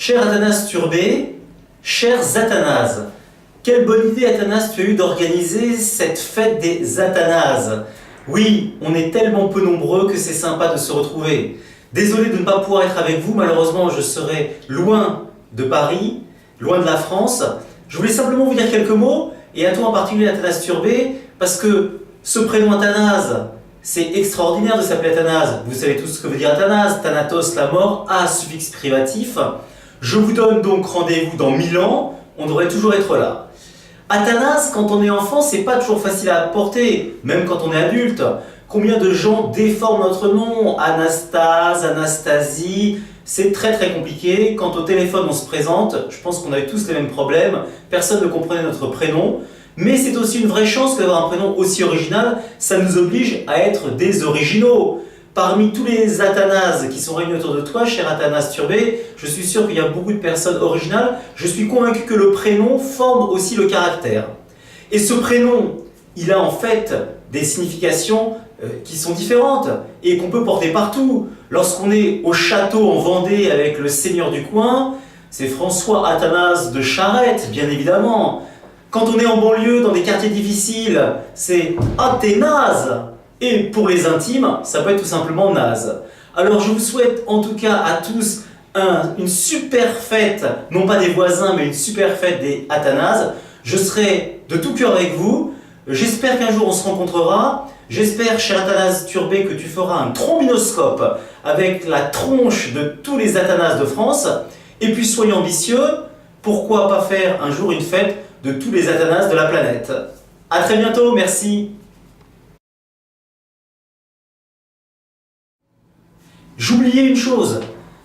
Cher Athanas Turbé, cher Athanase, quelle bonne idée Athanas tu as eu d'organiser cette fête des Athanases. Oui, on est tellement peu nombreux que c'est sympa de se retrouver. Désolé de ne pas pouvoir être avec vous, malheureusement je serai loin de Paris, loin de la France. Je voulais simplement vous dire quelques mots, et à toi en particulier Athanas Turbé, parce que ce prénom Athanase, c'est extraordinaire de s'appeler Athanase. Vous savez tous ce que veut dire Athanase, Thanatos la mort, A suffixe privatif. Je vous donne donc rendez-vous dans 1000 ans, on devrait toujours être là. Athanase, quand on est enfant, c'est pas toujours facile à porter, même quand on est adulte. Combien de gens déforment notre nom? Anastase, Anastasie, c'est très compliqué. Quand au téléphone on se présente, je pense qu'on avait tous les mêmes problèmes, personne ne comprenait notre prénom. Mais c'est aussi une vraie chance d'avoir un prénom aussi original, ça nous oblige à être des originaux. Parmi tous les Athanases qui sont réunis autour de toi, cher Athanas Turbé, je suis sûr qu'il y a beaucoup de personnes originales. Je suis convaincu que le prénom forme aussi le caractère. Et ce prénom, il a en fait des significations qui sont différentes et qu'on peut porter partout. Lorsqu'on est au château en Vendée avec le seigneur du coin, c'est François Athanase de Charette, bien évidemment. Quand on est en banlieue, dans des quartiers difficiles, c'est Athénase. Et pour les intimes, ça peut être tout simplement naze. Alors je vous souhaite en tout cas à tous une super fête, non pas des voisins, mais une super fête des Athanases. Je serai de tout cœur avec vous. J'espère qu'un jour on se rencontrera. J'espère, cher Athanas Turbé, que tu feras un trombinoscope avec la tronche de tous les Athanases de France. Et puis soyez ambitieux, pourquoi pas faire un jour une fête de tous les Athanases de la planète. A très bientôt, merci. J'oubliais une chose,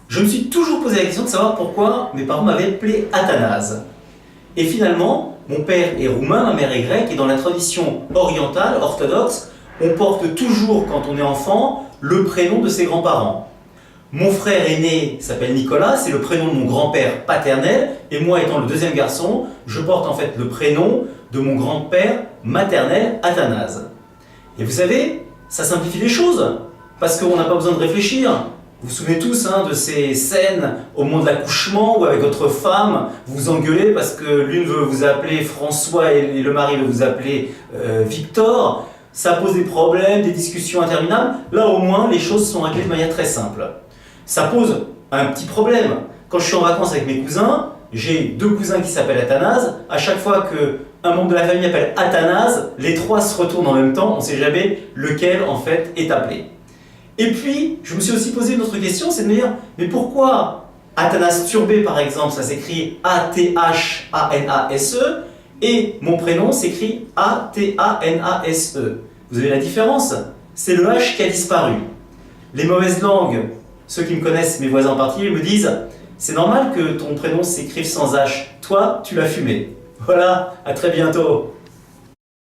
je me suis toujours posé la question de savoir pourquoi mes parents m'avaient appelé Athanase. Et finalement, mon père est roumain, ma mère est grecque, et dans la tradition orientale, orthodoxe, on porte toujours, quand on est enfant, le prénom de ses grands-parents. Mon frère aîné s'appelle Nicolas, c'est le prénom de mon grand-père paternel, et moi étant le deuxième garçon, je porte en fait le prénom de mon grand-père maternel, Athanase. Et vous savez, ça simplifie les choses. Parce qu'on n'a pas besoin de réfléchir. Vous vous souvenez tous de ces scènes au moment de l'accouchement où avec votre femme, vous vous engueulez parce que l'une veut vous appeler François et le mari veut vous appeler Victor. Ça pose des problèmes, des discussions interminables. Là au moins, les choses sont réglées de manière très simple. Ça pose un petit problème. Quand je suis en vacances avec mes cousins, j'ai deux cousins qui s'appellent Athanase. À chaque fois qu'un membre de la famille appelle Athanase, les trois se retournent en même temps. On ne sait jamais lequel en fait est appelé. Et puis, je me suis aussi posé une autre question, c'est de me dire, mais pourquoi Athanas Turbé, par exemple, ça s'écrit A-T-H-A-N-A-S-E, et mon prénom s'écrit A-T-A-N-A-S-E. Vous avez la différence? C'est le H qui a disparu. Les mauvaises langues, ceux qui me connaissent, mes voisins en particulier, me disent, c'est normal que ton prénom s'écrive sans H. Toi, tu l'as fumé. Voilà, à très bientôt.